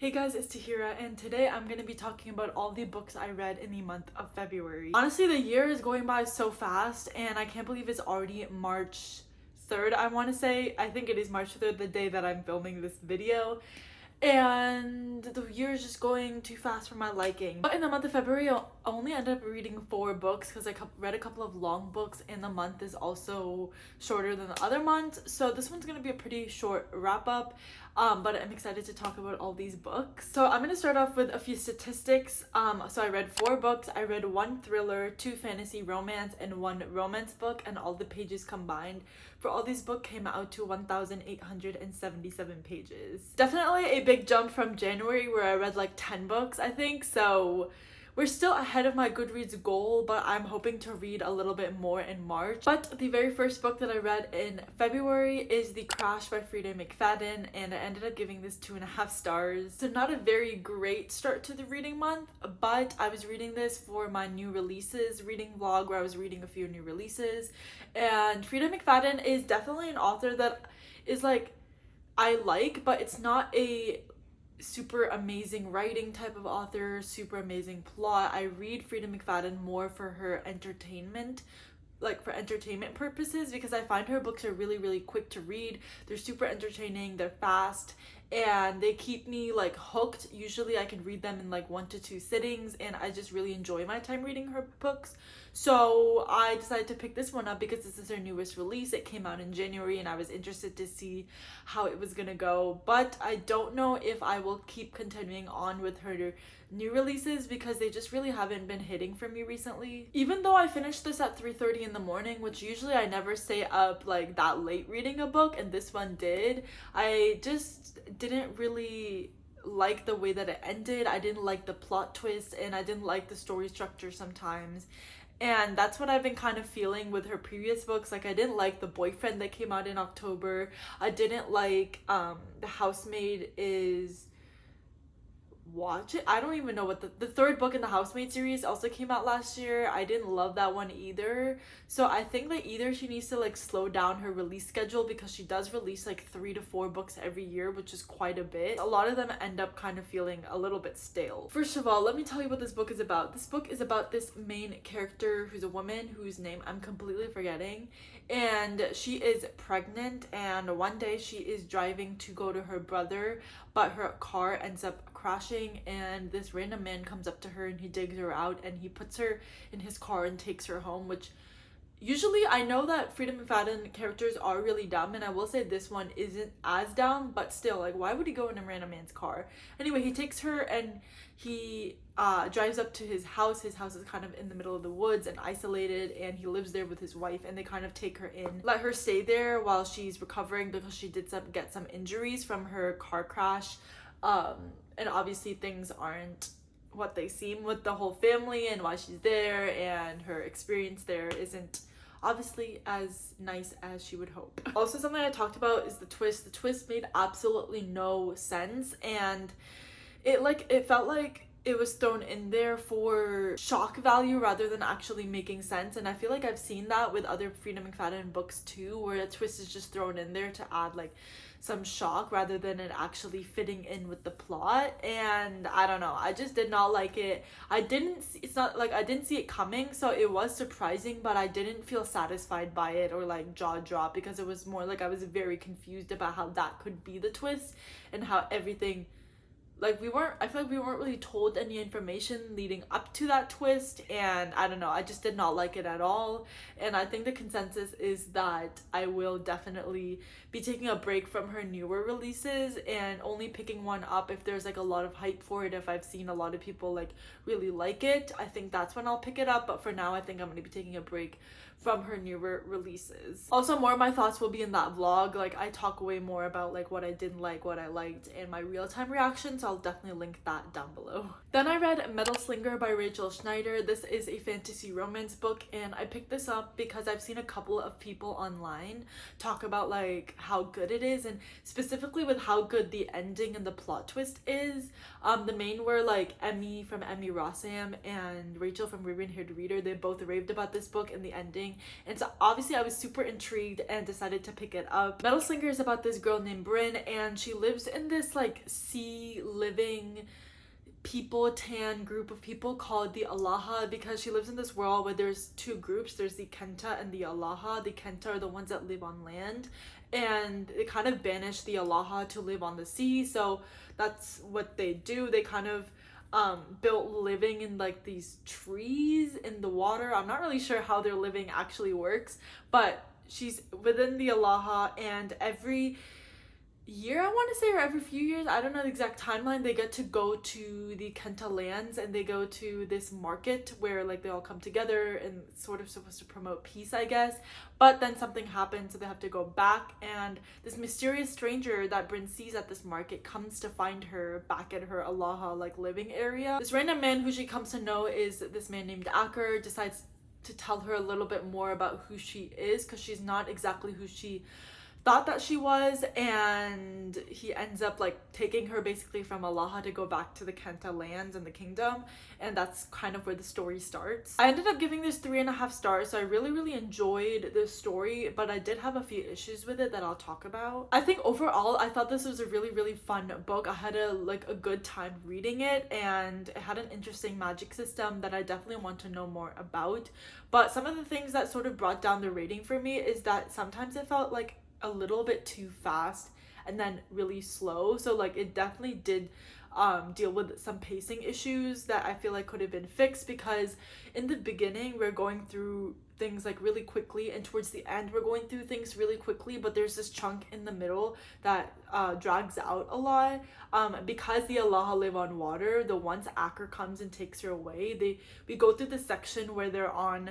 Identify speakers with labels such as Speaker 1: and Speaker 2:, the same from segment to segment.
Speaker 1: Hey guys, it's Tahira, and today I'm going to be talking about all the books I read in the month of February. Honestly, the year is going by so fast, and I can't believe it's already March 3rd, I want to say. I think it is March 3rd, the day that I'm filming this video. And the year is just going too fast for my liking. But in the month of February, I only ended up reading 4 books because I read a couple of long books, and the month is also shorter than the other months. So this one's gonna be a pretty short wrap up, but I'm excited to talk about all these books. So I'm gonna start off with a few statistics. So I read 4 books. I read 1 thriller, 2 fantasy romance, and 1 romance book, and all the pages combined for all these books came out to 1,877 pages. Definitely a big jump from January where I read like 10 books, I think. So we're still ahead of my Goodreads goal, but I'm hoping to read a little bit more in March. But the very first book that I read in February is The Crash by Frida McFadden, and I ended up giving this 2.5 stars. So not a very great start to the reading month, but I was reading this for my new releases reading vlog where I was reading a few new releases. And Frida McFadden is definitely an author that is like, I like, but it's not a super amazing writing type of author, super amazing plot. I read Frida McFadden more for her entertainment, like for entertainment purposes, because I find her books are really quick to read. They're super entertaining, they're fast, and they keep me like hooked. Usually I can read them in like 1 to 2 sittings, and I just really enjoy my time reading her books. So I decided to pick this one up because this is her newest release. It came out in January and I was interested to see how it was gonna go, but I don't know if I will keep continuing on with her new releases because they just really haven't been hitting for me recently. Even though I finished this at 3:30 in the morning, which usually I never stay up like that late reading a book, and this one did, I just didn't really like the way that it ended. I didn't like the plot twist, and I didn't like the story structure sometimes. And that's what I've been kind of feeling with her previous books. Like, I didn't like The Boyfriend that came out in October. I didn't like The Housemaid is Watch It. I don't even know what the third book in the Housemaid series also came out last year. I didn't love that one either. So I think that either she needs to like slow down her release schedule, because she does release like 3 to 4 books every year, which is quite a bit. A lot of them end up kind of feeling a little bit stale. First of all, let me tell you what this book is about. This book is about this main character who's a woman whose name I'm completely forgetting, and she is pregnant, and one day she is driving to go to her brother, but her car ends up crashing, and this random man comes up to her and he digs her out and he puts her in his car and takes her home, which usually I know that Frida McFadden characters are really dumb, and I will say this one isn't as dumb, but still, like, why would he go in a random man's car? Anyway, he takes her and he drives up to his house. His house is kind of in the middle of the woods and isolated, and he lives there with his wife, and they kind of take her in, let her stay there while she's recovering because she did get some injuries from her car crash. And obviously things aren't what they seem with the whole family and why she's there, and her experience there isn't obviously as nice as she would hope. Also, something I talked about is the twist. The twist made absolutely no sense, and it felt like it was thrown in there for shock value rather than actually making sense. And I feel like I've seen that with other Frida McFadden books too, where a twist is just thrown in there to add like some shock rather than it actually fitting in with the plot. And I don't know, I just did not like it. It's not like I didn't see it coming, so it was surprising, but I didn't feel satisfied by it or like jaw drop, because it was more like I was very confused about how that could be the twist, and how everything, like, I feel like we weren't really told any information leading up to that twist, and I don't know, I just did not like it at all. And I think the consensus is that I will definitely be taking a break from her newer releases and only picking one up if there's like a lot of hype for it. If I've seen a lot of people like really like it, I think that's when I'll pick it up, but for now I think I'm gonna be taking a break from her newer releases. Also, more of my thoughts will be in that vlog. Like, I talk way more about like what I didn't like, what I liked, and my real-time reaction, so I'll definitely link that down below. Then I read Metal Slinger by Rachel Schneider. This is a fantasy romance book, and I picked this up because I've seen a couple of people online talk about like how good it is, and specifically with how good the ending and the plot twist is. The main were like Emmy from Emmy Rossam and Rachel from Ribbon Haired Reader. They both raved about this book and the ending, and so obviously I was super intrigued and decided to pick it up. Metal Slinger is about this girl named Bryn, and she lives in this like sea living people tan group of people called the Allaha, because she lives in this world where there's two groups. There's the Kenta and the Allaha. The Kenta are the ones that live on land, and they kind of banish the Allaha to live on the sea. So that's what they do. They kind of built living in like these trees in the water. I'm not really sure how their living actually works, but she's within the Allaha, and every year, I want to say, or every few years, I don't know the exact timeline, they get to go to the Kenta lands, and they go to this market where like they all come together and it's sort of supposed to promote peace, I guess. But then something happens, so they have to go back, and this mysterious stranger that Bryn sees at this market comes to find her back at her Allaha like living area. This random man who she comes to know is this man named Acker, decides to tell her a little bit more about who she is, because she's not exactly who she thought that she was, and he ends up like taking her basically from Allaha to go back to the Kenta lands and the kingdom, and that's kind of where the story starts. I ended up giving this 3.5 stars, so I really enjoyed this story, but I did have a few issues with it that I'll talk about. I think overall I thought this was a really fun book. I had a good time reading it, and it had an interesting magic system that I definitely want to know more about. But some of the things that sort of brought down the rating for me is that sometimes it felt like a little bit too fast and then really slow. So like it definitely did deal with some pacing issues that I feel like could have been fixed, because in the beginning we're going through things like really quickly, and towards the end we're going through things really quickly, but there's this chunk in the middle that drags out a lot. Because the Allaha live on water, the once Acker comes and takes her away, we go through the section where they're on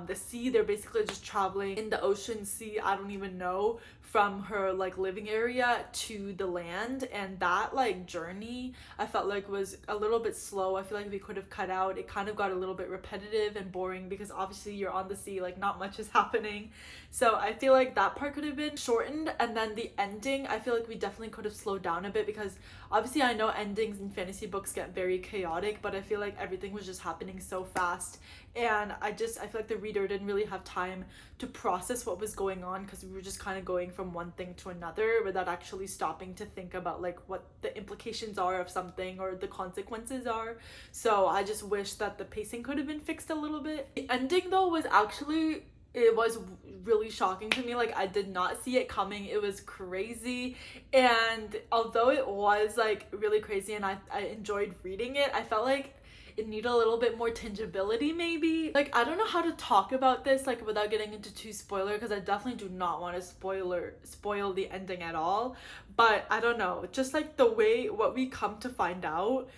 Speaker 1: the sea. They're basically just traveling in the ocean, sea, I don't even know, from her like living area to the land, and that like journey I felt like was a little bit slow. I feel like we could have cut out. It kind of got a little bit repetitive and boring, because obviously you're on the sea, like not much is happening. So I feel like that part could have been shortened. And then the ending, I feel like we definitely could have slowed down a bit, because obviously I know endings in fantasy books get very chaotic, but I feel like everything was just happening so fast, and I feel like the reader didn't really have time to process what was going on, because we were just kind of going from one thing to another without actually stopping to think about like what the implications are of something or the consequences are. So I just wish that the pacing could have been fixed a little bit. The ending though was actually, it was really shocking to me. Like I did not see it coming. It was crazy, and although it was like really crazy and I enjoyed reading it, I felt like it needed a little bit more tangibility maybe. Like I don't know how to talk about this like without getting into too spoiler, because I definitely do not want to spoil the ending at all. But I don't know, just like the way what we come to find out,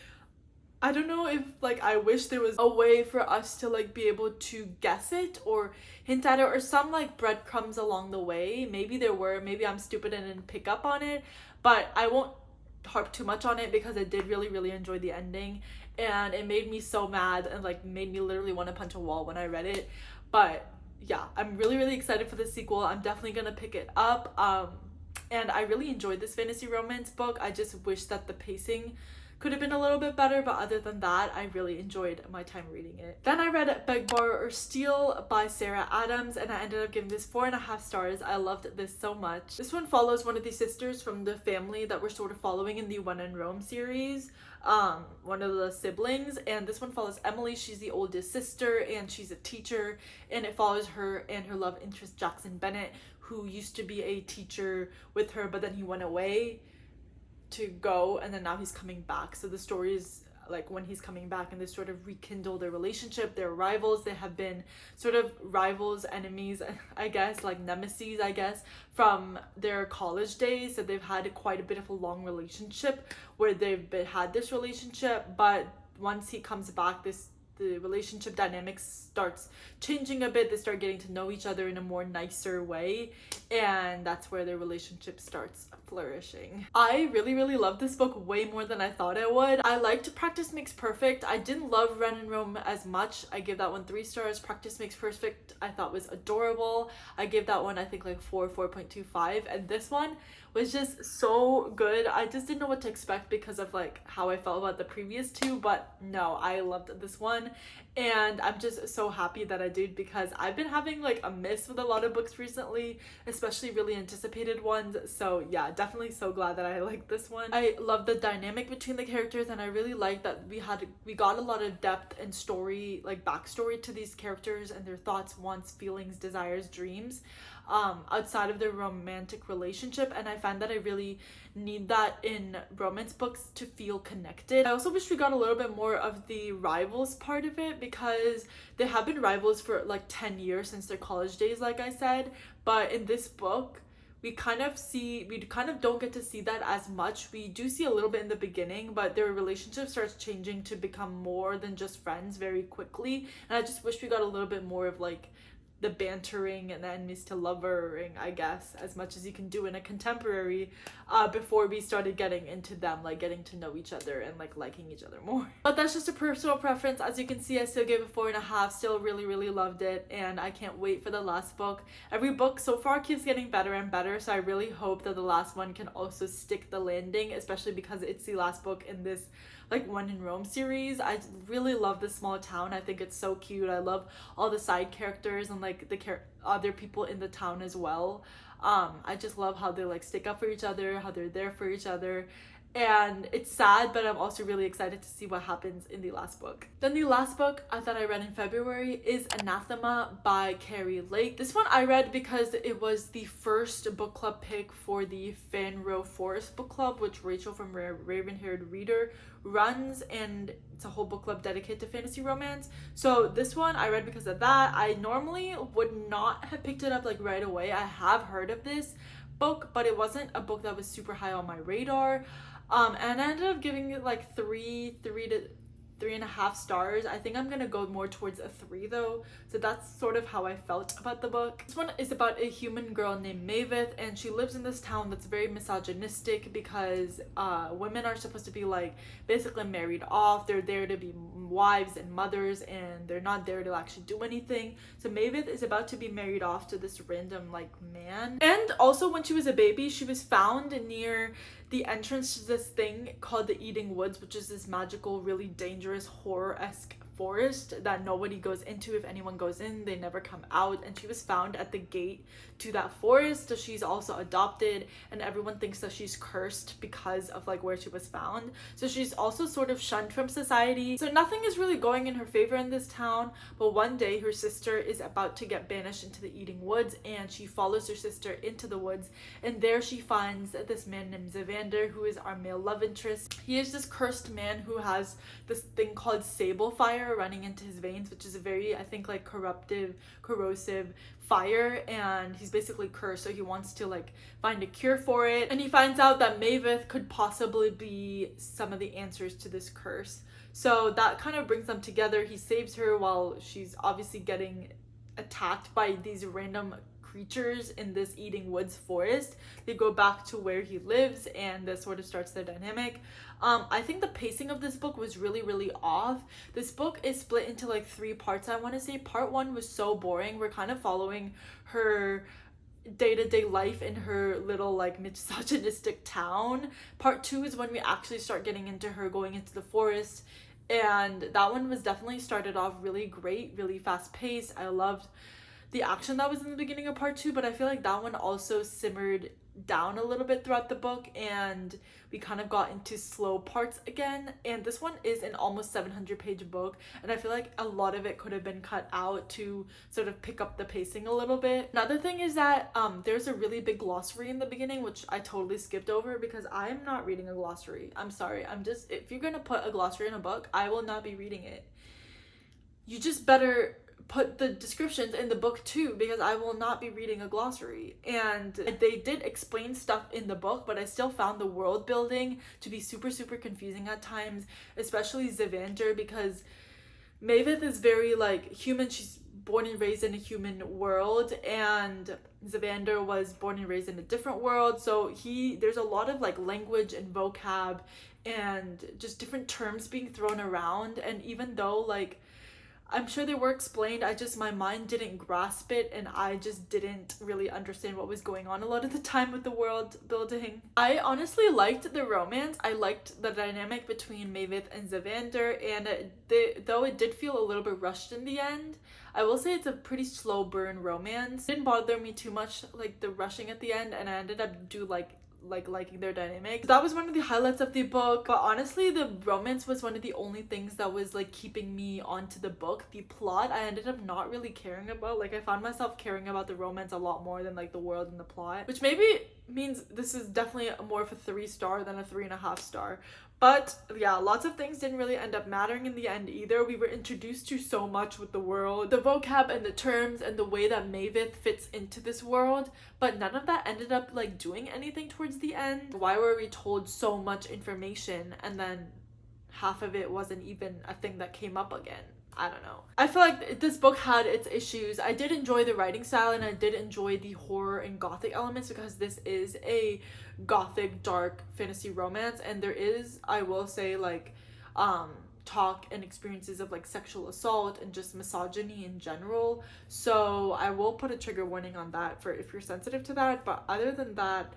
Speaker 1: I don't know if like I wish there was a way for us to like be able to guess it or hint at it, or some like breadcrumbs along the way. Maybe there were, maybe I'm stupid and didn't pick up on it, but I won't harp too much on it, because I did really enjoy the ending, and it made me so mad and like made me literally want to punch a wall when I read it. But yeah, I'm really excited for the sequel. I'm definitely gonna pick it up, and I really enjoyed this fantasy romance book. I just wish that the pacing could have been a little bit better, but other than that, I really enjoyed my time reading it. Then I read Beg, Borrow, or Steal by Sarah Adams, and I ended up giving this 4.5 stars. I loved this so much. This one follows one of the sisters from the family that we're sort of following in the When in Rome series, one of the siblings, and this one follows Emily. She's the oldest sister, and she's a teacher, and it follows her and her love interest Jackson Bennett, who used to be a teacher with her, but then he went away to go, and then now he's coming back. So the story is like when he's coming back, and they sort of rekindle their relationship. They're rivals. They have been sort of rivals, enemies, I guess, like nemesis, I guess, from their college days. So they've had quite a bit of a long relationship where had this relationship, but once he comes back, the relationship dynamics starts changing a bit. They start getting to know each other in a more nicer way, and that's where their relationship starts flourishing. I really love this book way more than I thought I would. I liked Practice Makes Perfect. I didn't love Ren and Rome as much. I gave that one 3 stars. Practice Makes Perfect I thought was adorable. I gave that one I think like 4.25, and this one was just so good. I just didn't know what to expect because of like how I felt about the previous two, but no, I loved this one, and I'm just so happy that I did, because I've been having like a miss with a lot of books recently, especially really anticipated ones. So yeah, definitely so glad that I liked this one. I love the dynamic between the characters, and I really like that we got a lot of depth and story, like backstory to these characters and their thoughts, wants, feelings, desires, dreams, outside of their romantic relationship. And I find that I really need that in romance books to feel connected. I also wish we got a little bit more of the rivals part of it, because they have been rivals for like 10 years since their college days, like I said. But in this book, we kind of don't get to see that as much. We do see a little bit in the beginning, but their relationship starts changing to become more than just friends very quickly. And I just wish we got a little bit more of like the bantering and the enemies to lovering, I guess, as much as you can do in a contemporary, before we started getting into them, like getting to know each other and like liking each other more. But that's just a personal preference. As you can see, I still gave it 4.5. Still really loved it, and I can't wait for the last book. Every book so far keeps getting better and better, so I really hope that the last one can also stick the landing, especially because it's the last book in this like When in Rome series. I really love this small town. I think it's so cute. I love all the side characters and like the other people in the town as well. I just love how they like stick up for each other, how they're there for each other. And it's sad, but I'm also really excited to see what happens in the last book. Then the last book that I read in February is Anathema by Carrie Lake. This one I read because it was the first book club pick for the Fanrow Forest book club, which Rachel from Raven-Haired Reader runs, and it's a whole book club dedicated to fantasy romance. So this one I read because of that. I normally would not have picked it up like right away. I have heard of this book, but it wasn't a book that was super high on my radar. And I ended up giving it like 3.5 stars. I think I'm gonna go more towards a 3 though. So that's sort of how I felt about the book. This one is about a human girl named Maveth, and she lives in this town that's very misogynistic because women are supposed to be like basically married off. They're there to be wives and mothers, and they're not there to actually do anything. So Maveth is about to be married off to this random like man. And also, when she was a baby, she was found near the entrance to this thing called the Eating Woods, which is this magical, really dangerous, horror-esque forest that nobody goes into. If anyone goes in, they never come out. And she was found at the gate to that forest. So she's also adopted, and everyone thinks that she's cursed because of like where she was found. So she's also sort of shunned from society. So nothing is really going in her favor in this town. But one day her sister is about to get banished into the Eating Woods, and she follows her sister into the woods, and there she finds this man named Zavander, who is our male love interest. He is this cursed man who has this thing called sable fire running into his veins, which is a very, I think, like corrosive fire, and he's basically cursed. So he wants to like find a cure for it, and he finds out that Maveth could possibly be some of the answers to this curse. So that kind of brings them together. He saves her while she's obviously getting attacked by these random creatures in this Eating Woods forest. They go back to where he lives, and that sort of starts their dynamic. I think the pacing of this book was really off. This book is split into like 3 parts, I want to say. Part 1 was so boring. We're kind of following her day-to-day life in her little like misogynistic town. Part 2 is when we actually start getting into her going into the forest, and that one was definitely started off really great, really fast-paced. I loved the action that was in the beginning of part 2, but I feel like that one also simmered down a little bit throughout the book, and we kind of got into slow parts again. And this one is an almost 700-page book, and I feel like a lot of it could have been cut out to sort of pick up the pacing a little bit. Another thing is that there's a really big glossary in the beginning, which I totally skipped over because I'm not reading a glossary. I'm sorry. If you're gonna put a glossary in a book, I will not be reading it. You just better put the descriptions in the book too, because I will not be reading a glossary. And they did explain stuff in the book, but I still found the world building to be super confusing at times, especially Zavander, because Maveth is very like human. She's born and raised in a human world, and Zavander was born and raised in a different world. So there's a lot of like language and vocab and just different terms being thrown around. And even though like I'm sure they were explained, my mind didn't grasp it, and I just didn't really understand what was going on a lot of the time with the world building. I honestly liked the romance. I liked the dynamic between Maveth and Zavander, and though it did feel a little bit rushed in the end, I will say it's a pretty slow burn romance. It didn't bother me too much, like the rushing at the end, and I ended up like liking their dynamic. So that was one of the highlights of the book. But honestly, the romance was one of the only things that was like keeping me onto the book. The plot I ended up not really caring about. Like I found myself caring about the romance a lot more than like the world and the plot, which maybe means this is definitely more of a 3-star than a 3.5 star. But yeah, lots of things didn't really end up mattering in the end either. We were introduced to so much with the world, the vocab and the terms and the way that Mavis fits into this world, but none of that ended up like doing anything towards the end. Why were we told so much information and then half of it wasn't even a thing that came up again? I don't know. I feel like this book had its issues. I did enjoy the writing style and I did enjoy the horror and gothic elements because this is a gothic dark fantasy romance, and there is, I will say, like talk and experiences of like sexual assault and just misogyny in general. So I will put a trigger warning on that for if you're sensitive to that. But other than that,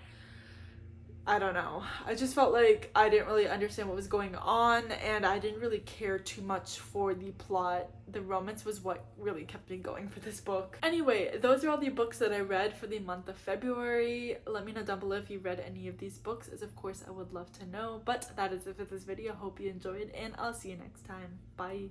Speaker 1: I don't know. I just felt like I didn't really understand what was going on and I didn't really care too much for the plot. The romance was what really kept me going for this book. Anyway, those are all the books that I read for the month of February. Let me know down below if you read any of these books, as of course I would love to know. But that is it for this video. Hope you enjoyed and I'll see you next time. Bye.